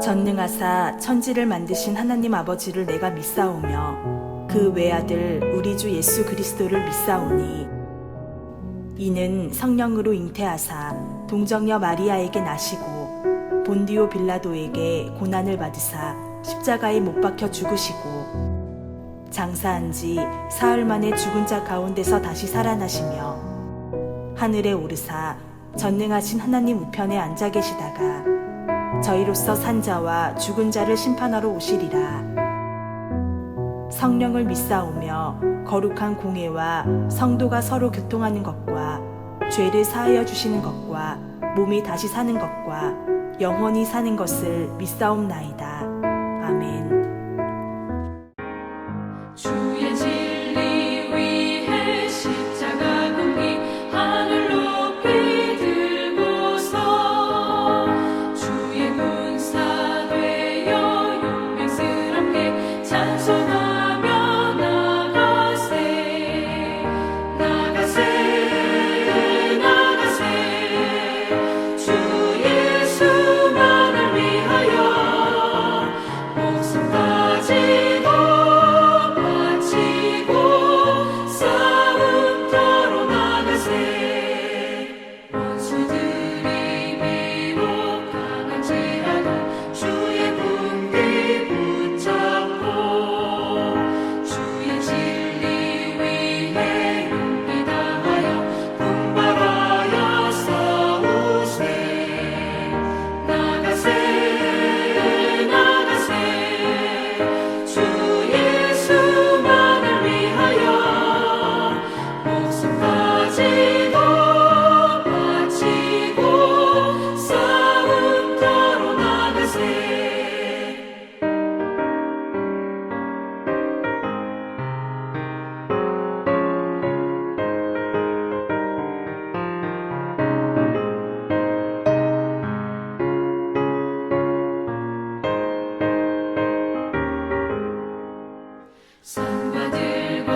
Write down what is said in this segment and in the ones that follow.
전능하사 천지를 만드신 하나님 아버지를 내가 믿사오며 그 외아들 우리 주 예수 그리스도를 믿사오니 이는 성령으로 잉태하사 동정녀 마리아에게 나시고 본디오 빌라도에게 고난을 받으사 십자가에 못 박혀 죽으시고 장사한 지 사흘 만에 죽은 자 가운데서 다시 살아나시며 하늘에 오르사 전능하신 하나님 우편에 앉아 계시다가 저희로서 산 자와 죽은 자를 심판하러 오시리라. 성령을 믿사오며 거룩한 공회와 성도가 서로 교통하는 것과 죄를 사하여 주시는 것과 몸이 다시 사는 것과 영원히 사는 것을 믿사옵나이다. 아멘. 주의 진리 위해 십자가 굽기 하늘 높이 들고서 주의 군사 되어 용맹스럽게 찬송하며 나가세 나가세 나가세 주 예수만을 위하여 목숨까지도 바치고 싸움터로 나가세 원수들이 비록 강할지라도 주의 분기 붙잡고 주의 진리 위해 용기 다하여 분발하여 싸우세 나가세 나가세 주 예수만을 위하여 목숨까지도 바치고 싸움터로 나가세 산과들과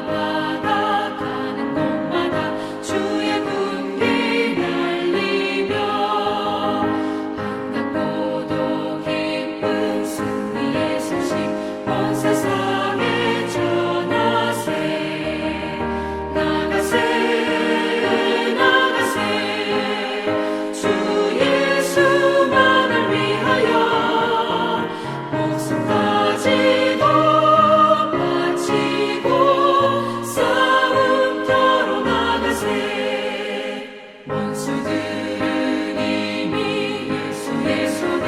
바다 가는 곳마다 주의 군기 날리며 반갑고도 기쁜 승리의 소식 온 세상에 전하세 나가세 나가세 주 예수만을 위하여 목숨까지도 바치고 싸움터로 나가세 원수들은 이미 예수의 손에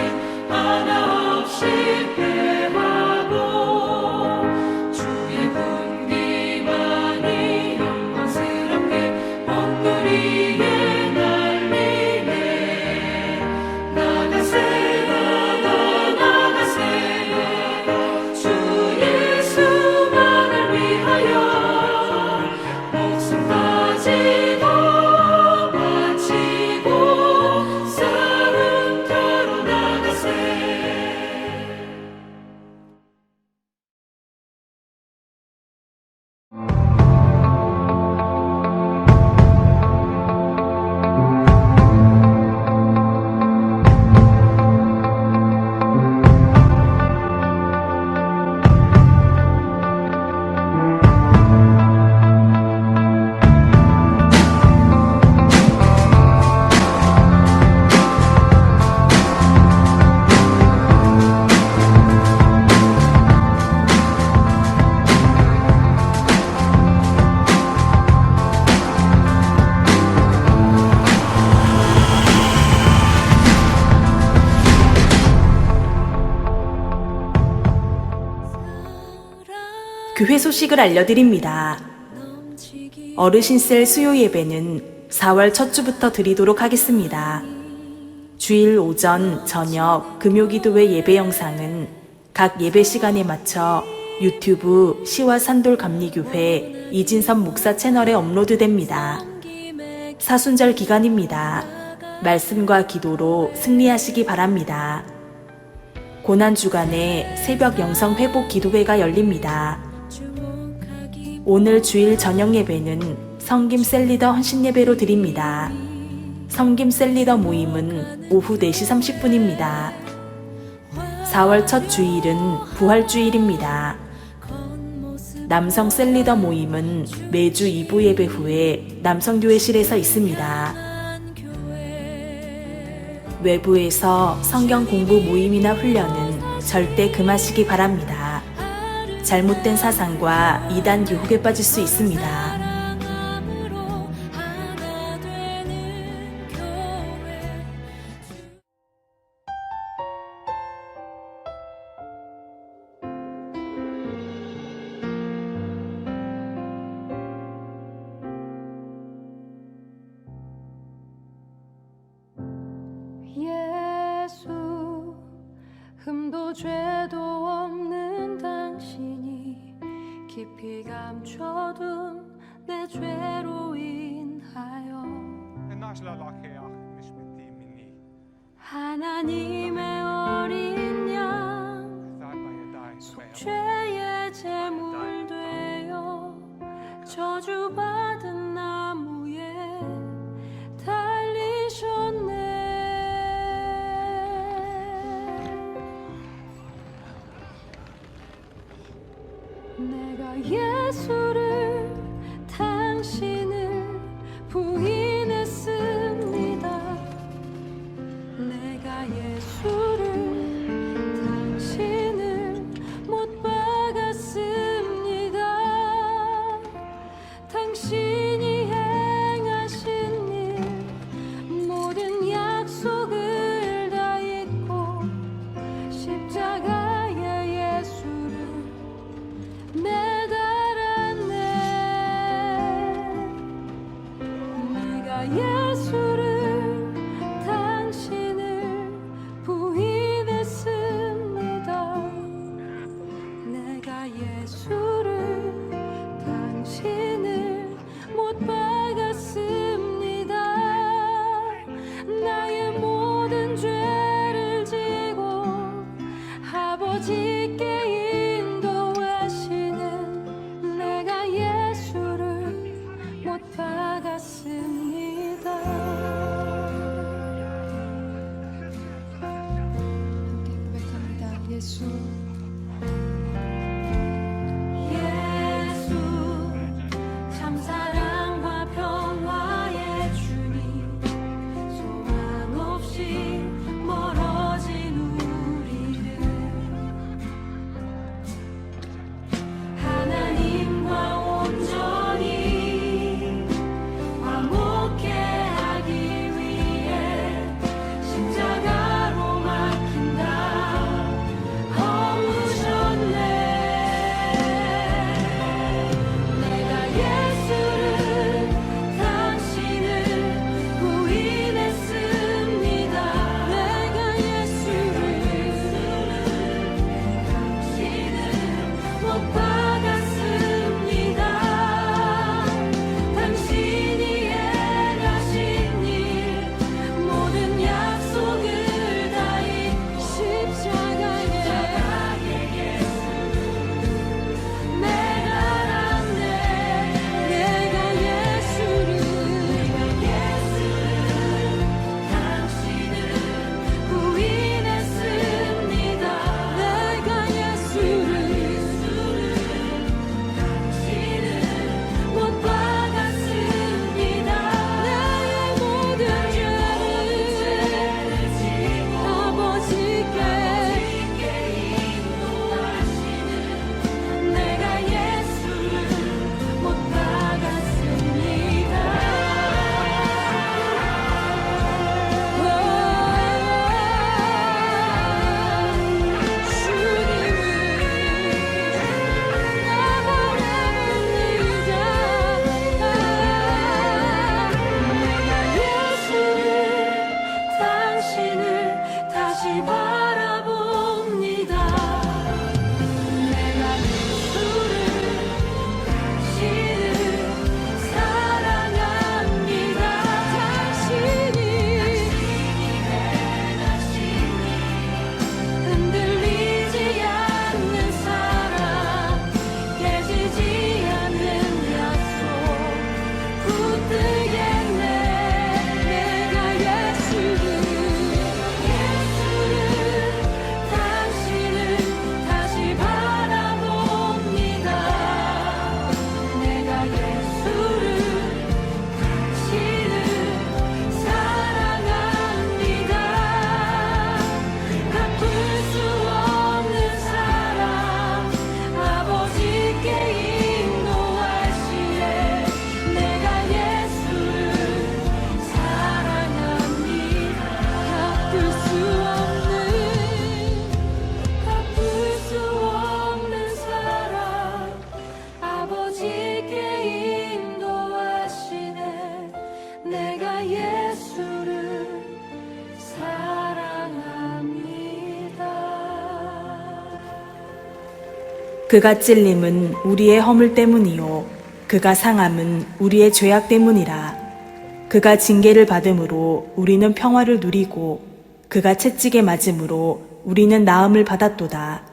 하나 없이 패하고 주의 군기만이 영광스럽게 온 누리에 날리네 나가세 나가세 주 예수만을 위하여 목숨까지도 바치고 싸움터로 나가세 교회 소식을 알려드립니다. 어르신셀 수요 예배는 4월 첫 주부터 드리도록 하겠습니다. 주일 오전, 저녁, 금요기도회 예배 영상은 각 예배 시간에 맞춰 유튜브 시와 산돌 감리교회 이진섭 목사 채널에 업로드됩니다. 사순절 기간입니다. 말씀과 기도로 승리하시기 바랍니다. 고난주간에 새벽 영성 회복 기도회가 열립니다. 오늘 주일 저녁 예배는 성김 셀리더 헌신 예배로 드립니다. 성김 셀리더 모임은 오후 4시 30분입니다. 4월 첫 주일은 부활주일입니다. 남성 셀리더 모임은 매주 2부 예배 후에 남성교회실에서 있습니다. 외부에서 성경 공부 모임이나 훈련은 절대 금하시기 바랍니다. 잘못된 사상과 이단 유혹에 빠질 수 있습니다. 예수, 흠도 죄도 없는 당신이 깊이 감춰둔 내 죄로 인하여 하나님의 어린 양 속죄의 제물 되어 저주받은 나무에 달리셨네. 내가 예수를 당신을 부인했습니다. 내가 예수를 당신을 못 박았습니다. 당신이 행하신 일 모든 약속을 다 잊고 십자가의 예수를 매달았네. 내가 예수를 당신을 부인했습니다. 내가 예수를 당신을 못 박았습니다. 나의 모든 죄를 지고 아버지께 인도하시는 내가 예수를 못 박았습니다. 함께 고백합니다. 예수, 예수, 참 사랑과 평화의 주님, 소망 없이 멀어진 우리를 하나님과 온전히 화목해 하기 위해 십자가로 막힌 다 허무셨네. 내가 예수를 당신을 부인했습니다. 내가 예수를 당신을 못 박았습니다. 당신이 행하신 일 모든 약속을 다 잊고 십자가의 매달았네. 내가 예수를 당신을 부인했습니다. 내가 예수를 당신을 못 박았습니다. 나의 모든 죄를 지고 아버지께 인도하시는 내가 예수를 못 박았습니다. 당신을 다시 바라봅니다. 내가 예수를 당신을 사랑합니다. 당신이 그가 찔림은 우리의 허물 때문이요 그가 상함은 우리의 죄악 때문이라. 그가 징계를 받음으로 우리는 평화를 누리고 그가 채찍에 맞음으로 우리는 나음을 받았도다.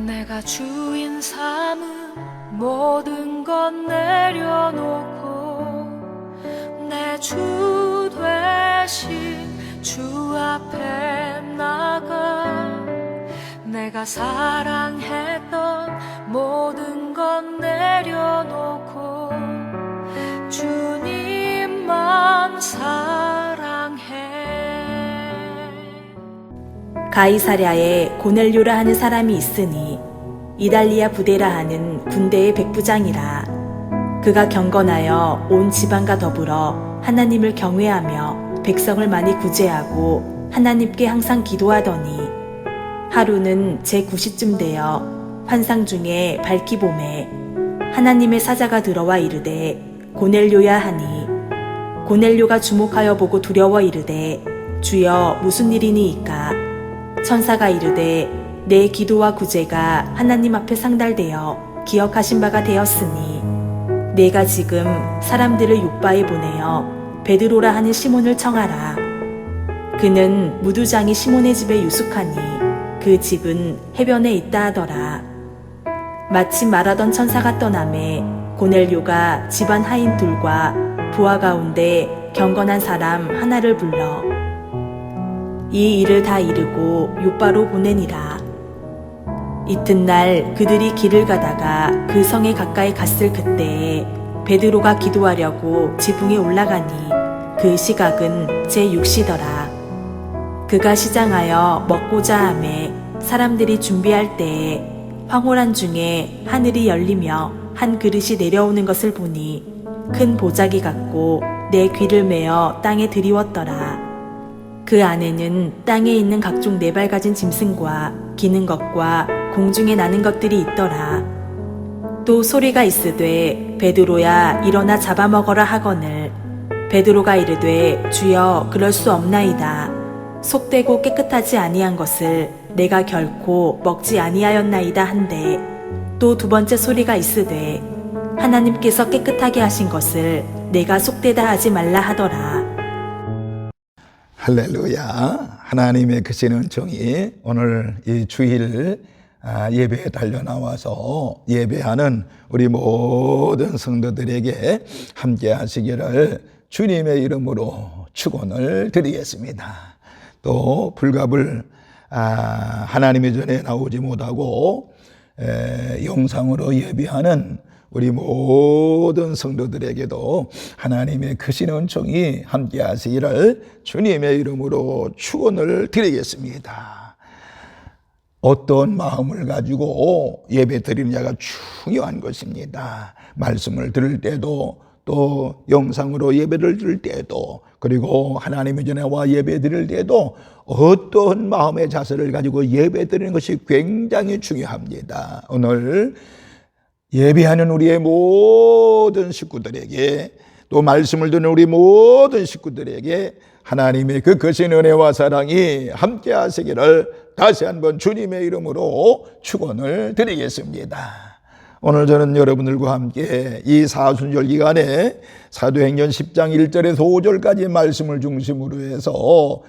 내가 주인 삼은 모든 것 내려놓고 내 주 되신 주 앞에 나가 내가 사랑했던 모든 것 내려놓고 주님만 사랑해. 가이사랴에 고넬료라 하는 사람이 있으니 이달리아 부대라 하는 군대의 백부장이라. 그가 경건하여 온 지방과 더불어 하나님을 경외하며 백성을 많이 구제하고 하나님께 항상 기도하더니 하루는 제9시쯤 되어 환상 중에 밝기 봄에 하나님의 사자가 들어와 이르되 고넬료야 하니 고넬료가 주목하여 보고 두려워 이르되 주여 무슨 일이니이까. 천사가 이르되 내 기도와 구제가 하나님 앞에 상달되어 기억하신 바가 되었으니 내가 지금 사람들을 요바에 보내어 베드로라 하는 시몬을 청하라. 그는 무두장이 시몬의 집에 유숙하니 그 집은 해변에 있다 하더라. 마침 말하던 천사가 떠나매 고넬료가 집안 하인 둘과 부하 가운데 경건한 사람 하나를 불러 이 일을 다 이루고 요바로 보내니라. 이튿날 그들이 길을 가다가 그 성에 가까이 갔을 그때에 베드로가 기도하려고 지붕에 올라가니 그 시각은 제6시더라. 그가 시장하여 먹고자 하매 사람들이 준비할 때에 황홀한 중에 하늘이 열리며 한 그릇이 내려오는 것을 보니 큰 보자기 같고 내 귀를 메어 땅에 들이웠더라. 그 안에는 땅에 있는 각종 네발가진 짐승과 기는 것과 공중에 나는 것들이 있더라. 또 소리가 있으되 베드로야 일어나 잡아먹어라 하거늘 베드로가 이르되 주여 그럴 수 없나이다. 속되고 깨끗하지 아니한 것을 내가 결코 먹지 아니하였나이다 한데 또 두 번째 소리가 있으되 하나님께서 깨끗하게 하신 것을 내가 속되다 하지 말라 하더라. 할렐루야. 하나님의 크신 은총이 오늘 이 주일 예배에 달려나와서 예배하는 우리 모든 성도들에게 함께 하시기를 주님의 이름으로 축원을 드리겠습니다. 또 불갑을 하나님의 전에 나오지 못하고 영상으로 예배하는 우리 모든 성도들에게도 하나님의 크신 은총이 함께 하시기를 주님의 이름으로 축원을 드리겠습니다. 어떤 마음을 가지고 예배 드리느냐가 중요한 것입니다. 말씀을 들을 때도 또 영상으로 예배를 드릴 때도 그리고 하나님의 전에 와 예배 드릴 때도 어떤 마음의 자세를 가지고 예배 드리는 것이 굉장히 중요합니다. 오늘 예배하는 우리의 모든 식구들에게 또 말씀을 듣는 우리 모든 식구들에게 하나님의 그 크신 은혜와 사랑이 함께 하시기를 다시 한번 주님의 이름으로 축원을 드리겠습니다. 오늘 저는 여러분들과 함께 이 사순절 기간에 사도행전 10장 1절에서 5절까지 말씀을 중심으로 해서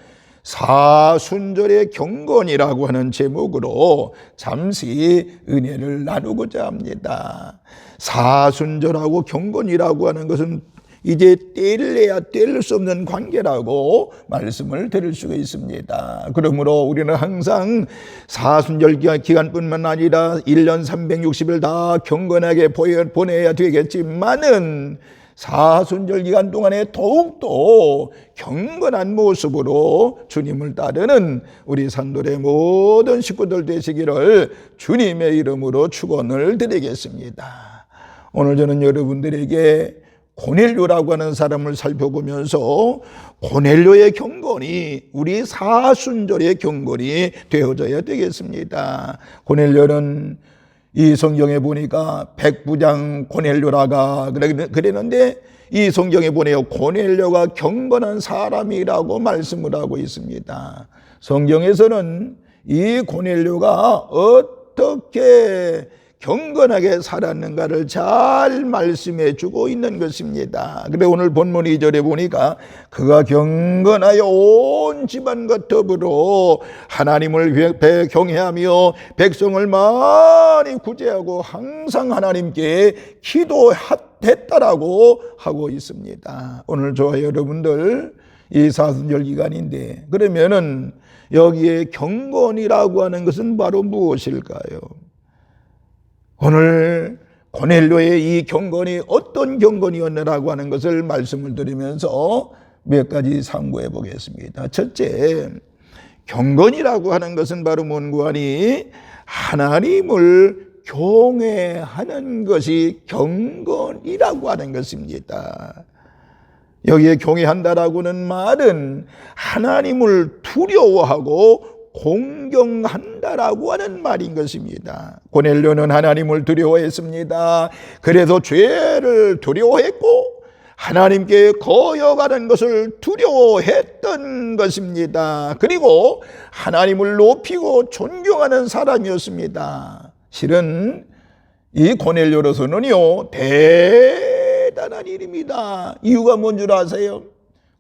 사순절의 경건이라고 하는 제목으로 잠시 은혜를 나누고자 합니다. 사순절하고 경건이라고 하는 것은 이제 떼려야 뗄 수 없는 관계라고 말씀을 드릴 수가 있습니다. 그러므로 우리는 항상 사순절 기간뿐만 아니라 1년 360일 다 경건하게 보내야 되겠지만은 사순절 기간 동안에 더욱더 경건한 모습으로 주님을 따르는 우리 산돌의 모든 식구들 되시기를 주님의 이름으로 축원을 드리겠습니다. 오늘 저는 여러분들에게 고넬료라고 하는 사람을 살펴보면서 고넬료의 경건이 우리 사순절의 경건이 되어져야 되겠습니다. 고넬료는 이 성경에 보니까 백부장 고넬료라가 그랬는데 이 성경에 보내요 고넬료가 경건한 사람이라고 말씀을 하고 있습니다. 성경에서는 이 고넬료가 어떻게 경건하게 살았는가를 잘 말씀해 주고 있는 것입니다. 그런데 오늘 본문 2절에 보니까 그가 경건하여 온 집안과 더불어 하나님을 경외하며 백성을 많이 구제하고 항상 하나님께 기도했다라고 하고 있습니다. 오늘 저와 여러분들 이 사순절 기간인데 그러면은 여기에 경건이라고 하는 것은 바로 무엇일까요? 오늘 고넬료의 이 경건이 어떤 경건이었느라고 하는 것을 말씀을 드리면서 몇 가지 상고해 보겠습니다. 첫째, 경건이라고 하는 것은 바로 뭔고 하니 하나님을 경외하는 것이 경건이라고 하는 것입니다. 여기에 경외한다라고는 말은 하나님을 두려워하고 공경한다라고 하는 말인 것입니다. 고넬료는 하나님을 두려워했습니다. 그래서 죄를 두려워했고 하나님께 거역하는 것을 두려워했던 것입니다. 그리고 하나님을 높이고 존경하는 사람이었습니다. 실은 이 고넬료로서는요 대단한 일입니다. 이유가 뭔 줄 아세요?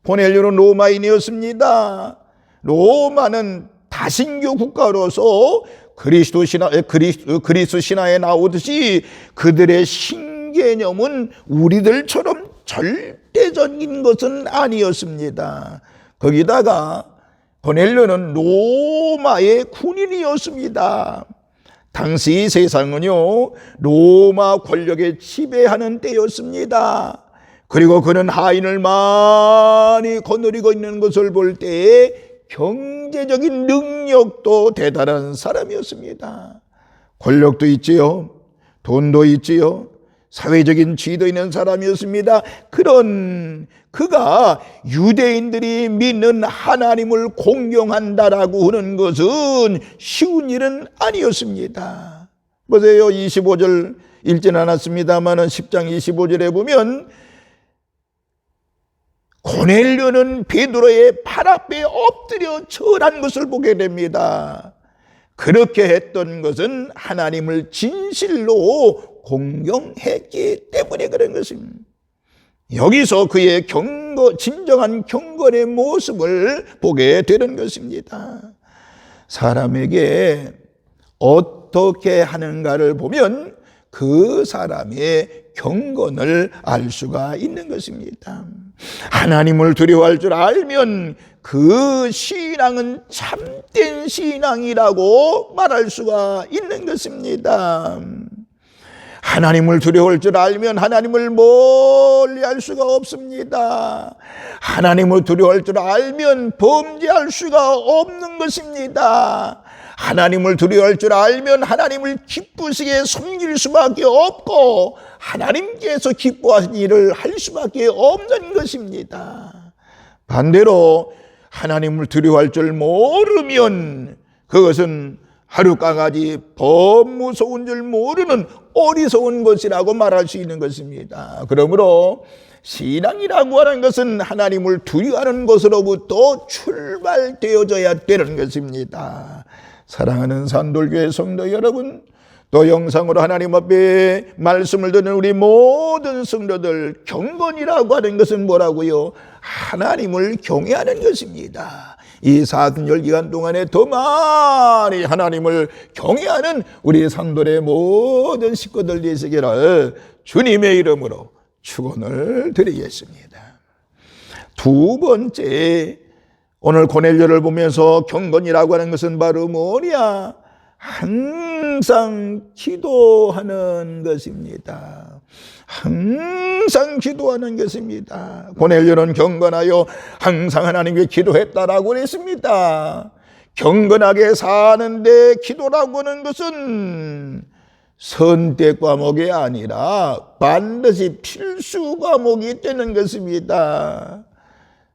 고넬료는 로마인이었습니다. 로마는 다신교 국가로서 그리스도 신화에 나오듯이 그들의 신개념은 우리들처럼 절대적인 것은 아니었습니다. 거기다가 고넬료는 로마의 군인이었습니다. 당시 세상은요 로마 권력에 지배하는 때였습니다. 그리고 그는 하인을 많이 거느리고 있는 것을 볼 때에 경제적인 능력도 대단한 사람이었습니다. 권력도 있지요. 돈도 있지요. 사회적인 지위도 있는 사람이었습니다. 그런 그가 유대인들이 믿는 하나님을 공경한다라고 하는 것은 쉬운 일은 아니었습니다. 보세요. 25절 읽진 않았습니다만 10장 25절에 보면 고넬료는 베드로의 발 앞에 엎드려 절한 것을 보게 됩니다. 그렇게 했던 것은 하나님을 진실로 공경했기 때문에 그런 것입니다. 여기서 그의 진정한 경건의 모습을 보게 되는 것입니다. 사람에게 어떻게 하는가를 보면 그 사람의 경건을 알 수가 있는 것입니다. 하나님을 두려워할 줄 알면 그 신앙은 참된 신앙이라고 말할 수가 있는 것입니다. 하나님을 두려워할 줄 알면 하나님을 멀리할 수가 없습니다. 하나님을 두려워할 줄 알면 범죄할 수가 없는 것입니다. 하나님을 두려워할 줄 알면 하나님을 기쁘시게 섬길 수밖에 없고 하나님께서 기뻐하신 일을 할 수밖에 없는 것입니다. 반대로 하나님을 두려워할 줄 모르면 그것은 하룻강아지 법 무서운 줄 모르는 어리석은 것이라고 말할 수 있는 것입니다. 그러므로 신앙이라고 하는 것은 하나님을 두려워하는 것으로부터 출발되어져야 되는 것입니다. 사랑하는 산돌교회 성도 여러분, 또 영상으로 하나님 앞에 말씀을 듣는 우리 모든 성도들, 경건이라고 하는 것은 뭐라고요? 하나님을 경외하는 것입니다. 이 사순절 기간 동안에 더 많이 하나님을 경외하는 우리 산돌의 모든 식구들 되시기를 주님의 이름으로 축원을 드리겠습니다. 두 번째, 오늘 고넬료를 보면서 경건이라고 하는 것은 바로 뭐냐? 항상 기도하는 것입니다. 항상 기도하는 것입니다. 고넬료는 경건하여 항상 하나님께 기도했다라고 했습니다. 경건하게 사는데 기도라고 하는 것은 선택 과목이 아니라 반드시 필수 과목이 되는 것입니다.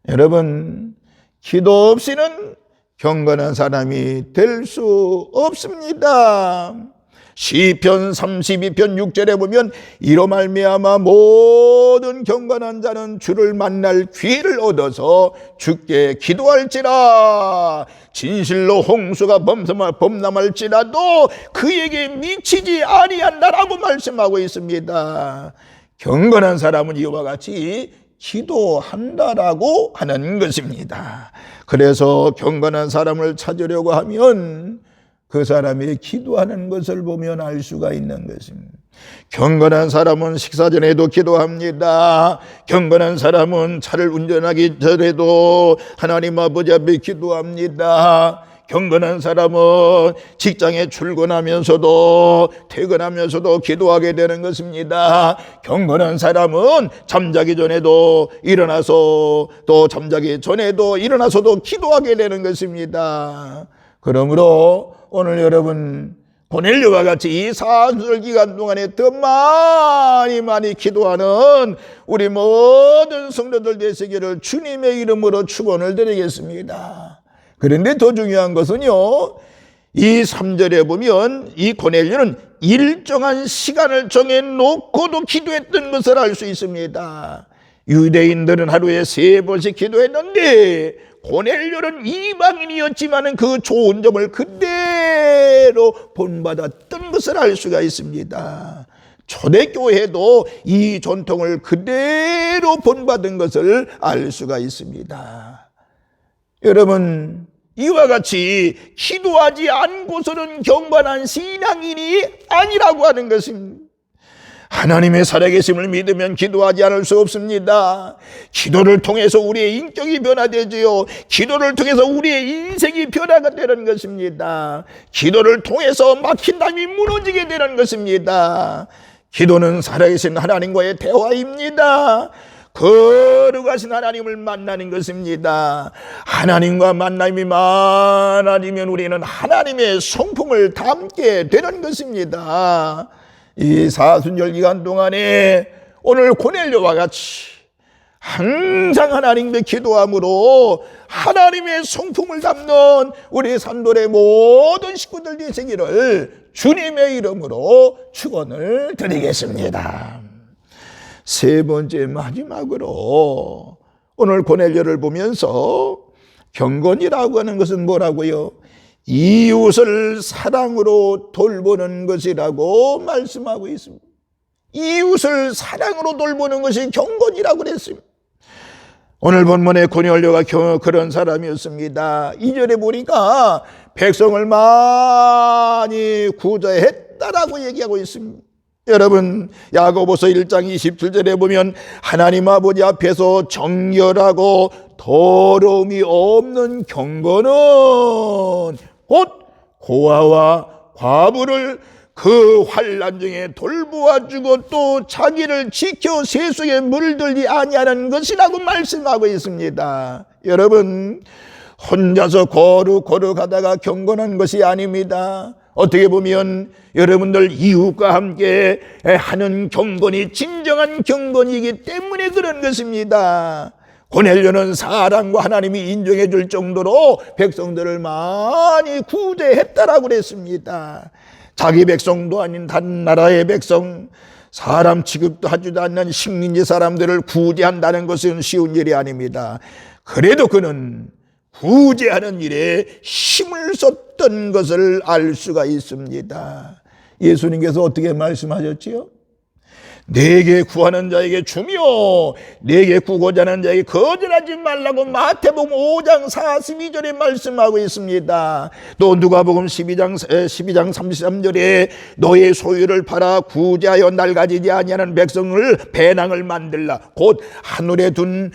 여러분, 기도 없이는 경건한 사람이 될 수 없습니다. 시편 32편 6절에 보면 이로 말미암아 모든 경건한 자는 주를 만날 기회를 얻어서 주께 기도할지라. 진실로 홍수가 범람할지라도 그에게 미치지 아니한다라고 말씀하고 있습니다. 경건한 사람은 이와 같이 기도한다라고 하는 것입니다. 그래서 경건한 사람을 찾으려고 하면 그 사람이 기도하는 것을 보면 알 수가 있는 것입니다. 경건한 사람은 식사 전에도 기도합니다. 경건한 사람은 차를 운전하기 전에도 하나님 아버지 앞에 기도합니다. 경건한 사람은 직장에 출근하면서도 퇴근하면서도 기도하게 되는 것입니다. 경건한 사람은 잠자기 전에도 일어나서 또 잠자기 전에도 일어나서도 기도하게 되는 것입니다. 그러므로 오늘 여러분 고넬료와 같이 이 사순절 기간 동안에 더 많이 기도하는 우리 모든 성도들 되시기를 주님의 이름으로 축원을 드리겠습니다. 그런데 더 중요한 것은요, 이 3절에 보면 이 고넬료는 일정한 시간을 정해놓고도 기도했던 것을 알 수 있습니다. 유대인들은 하루에 3번씩 기도했는데 고넬료는 이방인이었지만 그 좋은 점을 그대로 본받았던 것을 알 수가 있습니다. 초대교회도 이 전통을 그대로 본받은 것을 알 수가 있습니다. 여러분, 이와 같이 기도하지 않고서는 경건한 신앙인이 아니라고 하는 것입니다. 하나님의 살아계심을 믿으면 기도하지 않을 수 없습니다. 기도를 통해서 우리의 인격이 변화되지요. 기도를 통해서 우리의 인생이 변화가 되는 것입니다. 기도를 통해서 막힌 담이 무너지게 되는 것입니다. 기도는 살아계신 하나님과의 대화입니다. 거룩하신 하나님을 만나는 것입니다. 하나님과 만남이 많아지면 우리는 하나님의 성품을 담게 되는 것입니다. 이 사순절 기간 동안에 오늘 고넬료와 같이 항상 하나님께 기도함으로 하나님의 성품을 담는 우리 산돌의 모든 식구들 되시기를 주님의 이름으로 축원을 드리겠습니다. 세 번째 마지막으로 오늘 고넬료를 보면서 경건이라고 하는 것은 뭐라고요? 이웃을 사랑으로 돌보는 것이라고 말씀하고 있습니다. 이웃을 사랑으로 돌보는 것이 경건이라고 그랬습니다. 오늘 본문에 고넬료가 그런 사람이었습니다. 2절에 보니까 백성을 많이 구제했다라고 얘기하고 있습니다. 여러분, 야고보서 1장 27절에 보면 하나님 아버지 앞에서 정결하고 더러움이 없는 경건은 곧 고아와 과부를 그 환난 중에 돌보아주고 또 자기를 지켜 세속에 물들지 아니하는 것이라고 말씀하고 있습니다. 여러분, 혼자서 거룩하다가 경건한 것이 아닙니다. 어떻게 보면 여러분들 이웃과 함께 하는 경건이 진정한 경건이기 때문에 그런 것입니다. 고넬료는 사랑과 하나님이 인정해 줄 정도로 백성들을 많이 구제했다라고 그랬습니다. 자기 백성도 아닌 다른 나라의 백성, 사람 취급도 하지도 않는 식민지 사람들을 구제한다는 것은 쉬운 일이 아닙니다. 그래도 그는 구제하는 일에 힘을 썼던 것을 알 수가 있습니다. 예수님께서 어떻게 말씀하셨지요? 내게 구하는 자에게 주며 내게 구고자 하는 자에게 거절하지 말라고 마태복음 5장 42절에 말씀하고 있습니다. 또 누가복음 12장 33절에 너의 소유를 팔아 구제하여 낡아지지 아니하는 백성을 배낭을 만들라. 곧 하늘에 둔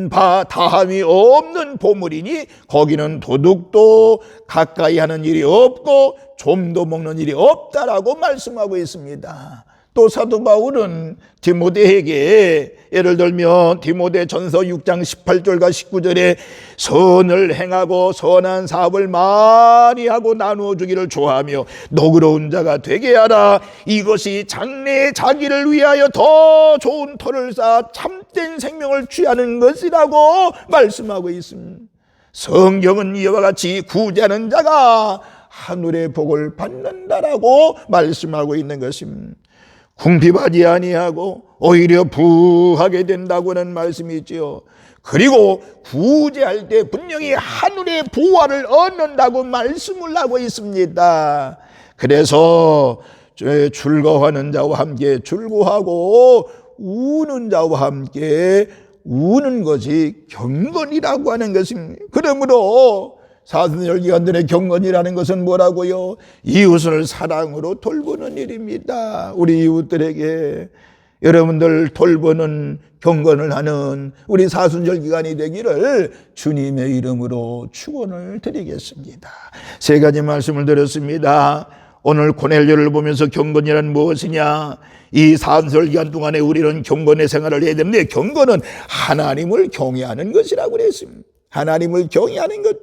바 다함이 없는 보물이니 거기는 도둑도 가까이 하는 일이 없고 좀도 먹는 일이 없다라고 말씀하고 있습니다. 또 사도 바울은 디모데에게 예를 들면 디모데전서 6장 18절과 19절에 선을 행하고 선한 사업을 많이 하고 나누어 주기를 좋아하며 너그러운 자가 되게 하라. 이것이 장래의 자기를 위하여 더 좋은 터를 쌓아 참된 생명을 취하는 것이라고 말씀하고 있습니다. 성경은 이와 같이 구제하는 자가 하늘의 복을 받는다라고 말씀하고 있는 것입니다. 궁핍하지 아니하고 오히려 부하게 된다고는 말씀이 있지요. 그리고 구제할 때 분명히 하늘의 보화를 얻는다고 말씀을 하고 있습니다. 그래서 즐거워하는 자와 함께 즐거워하고 우는 자와 함께 우는 것이 경건이라고 하는 것입니다. 그러므로 사순절기간들의 경건이라는 것은 뭐라고요? 이웃을 사랑으로 돌보는 일입니다. 우리 이웃들에게 여러분들 돌보는 경건을 하는 우리 사순절기간이 되기를 주님의 이름으로 축원을 드리겠습니다. 세 가지 말씀을 드렸습니다. 오늘 고넬료를 보면서 경건이란 무엇이냐? 이 사순절기간 동안에 우리는 경건의 생활을 해야 되는데 경건은 하나님을 경외하는 것이라고 그랬습니다. 하나님을 경외하는 것.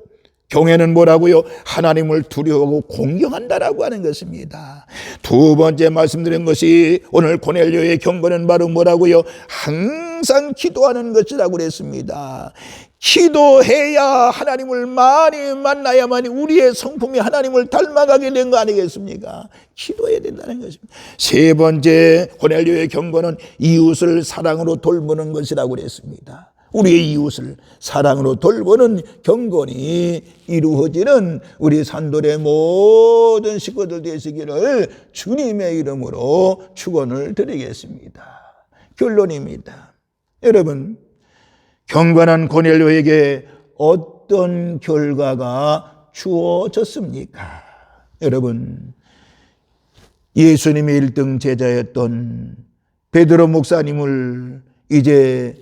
경외는 뭐라고요? 하나님을 두려워하고 공경한다라고 하는 것입니다. 두 번째 말씀드린 것이 오늘 고넬료의 경건은 바로 뭐라고요? 항상 기도하는 것이라고 그랬습니다. 기도해야 하나님을 많이 만나야만 우리의 성품이 하나님을 닮아가게 된 거 아니겠습니까? 기도해야 된다는 것입니다. 세 번째 고넬료의 경건은 이웃을 사랑으로 돌보는 것이라고 그랬습니다. 우리의 이웃을 사랑으로 돌보는 경건이 이루어지는 우리 산돌의 모든 식구들 되시기를 주님의 이름으로 축원을 드리겠습니다. 결론입니다. 여러분, 경건한 고넬료에게 어떤 결과가 주어졌습니까? 여러분, 예수님의 1등 제자였던 베드로 목사님을 이제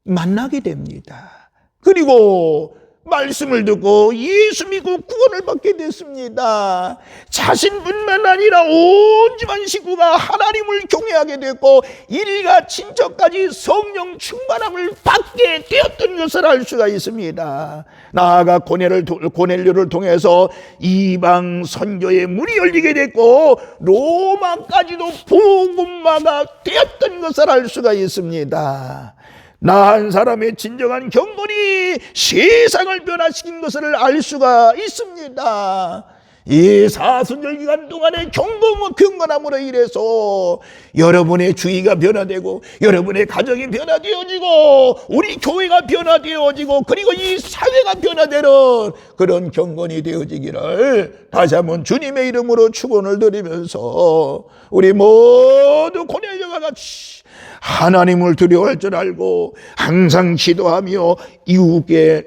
만나게 됩니다. 그리고 말씀을 듣고 예수 믿고 구원을 받게 됐습니다. 자신뿐만 아니라 온 집안 식구가 하나님을 경외하게 됐고 일가 친척까지 성령 충만함을 받게 되었던 것을 알 수가 있습니다. 나아가 고넬료를 통해서 이방 선교의 문이 열리게 됐고 로마까지도 복음화가 되었던 것을 알 수가 있습니다. 나 한 사람의 진정한 경건이 세상을 변화시킨 것을 알 수가 있습니다. 이 사순절기간 동안의 경건함으로 인해서 여러분의 주의가 변화되고 여러분의 가정이 변화되어지고 우리 교회가 변화되어지고 그리고 이 사회가 변화되는 그런 경건이 되어지기를 다시 한번 주님의 이름으로 축원을 드리면서 우리 모두 고넬료와 같이 하나님을 두려워할 줄 알고 항상 기도하며 이웃과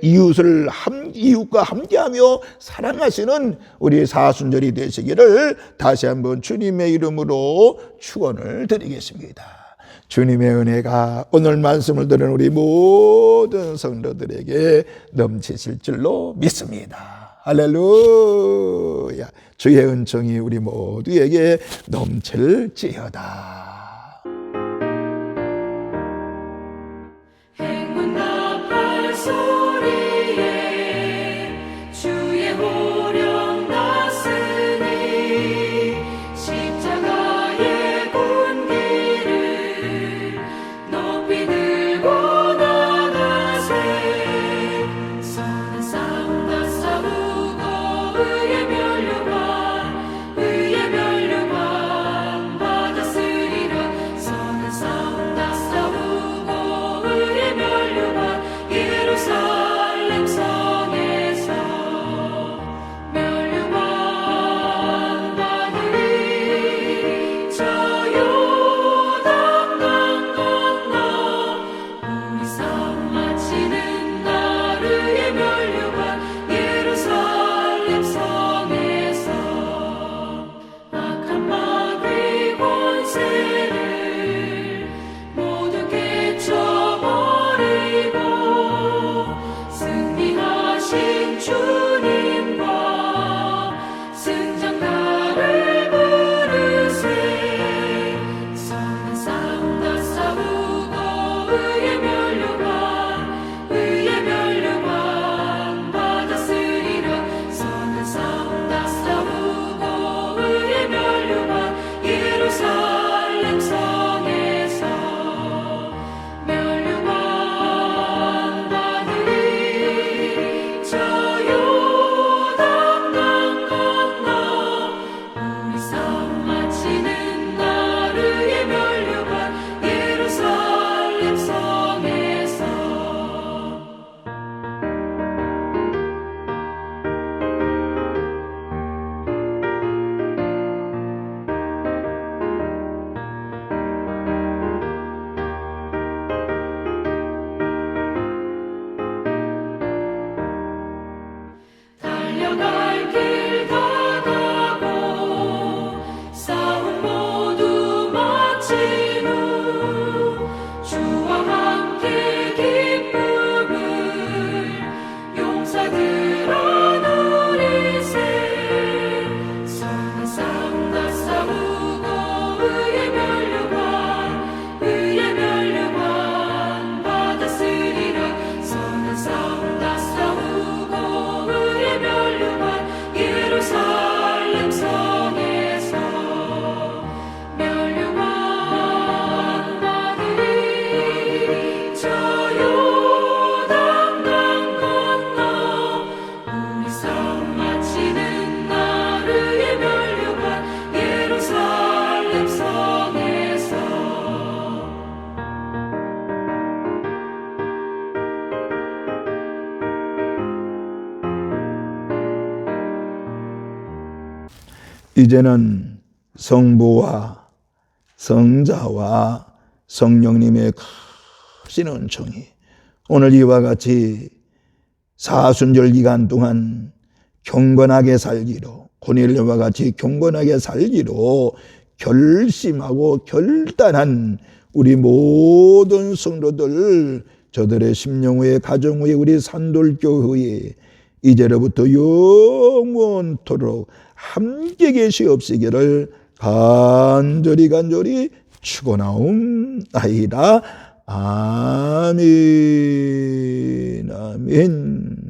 함께하며 사랑하시는 우리 사순절이 되시기를 다시 한번 주님의 이름으로 축원을 드리겠습니다. 주님의 은혜가 오늘 말씀을 들은 우리 모든 성도들에게 넘치실 줄로 믿습니다. 할렐루야. 주의 은총이 우리 모두에게 넘칠지어다. 소리에 주의 호령 났으니 십자가의 군기를 높이 들고 나가세 선한 싸움과 싸우고 의의 면류관 받았으리라 이제는 성부와 성자와 성령님의 크신 은총이 오늘 이와 같이 사순절 기간 동안 경건하게 살기로, 고넬료와 같이 경건하게 살기로 결심하고 결단한 우리 모든 성도들, 저들의 심령후에 가정후에 우리 산돌교회에 이제로부터 영원토록 함께 계시옵시기를 간절히 축원하옵나이다. 아멘. 아멘.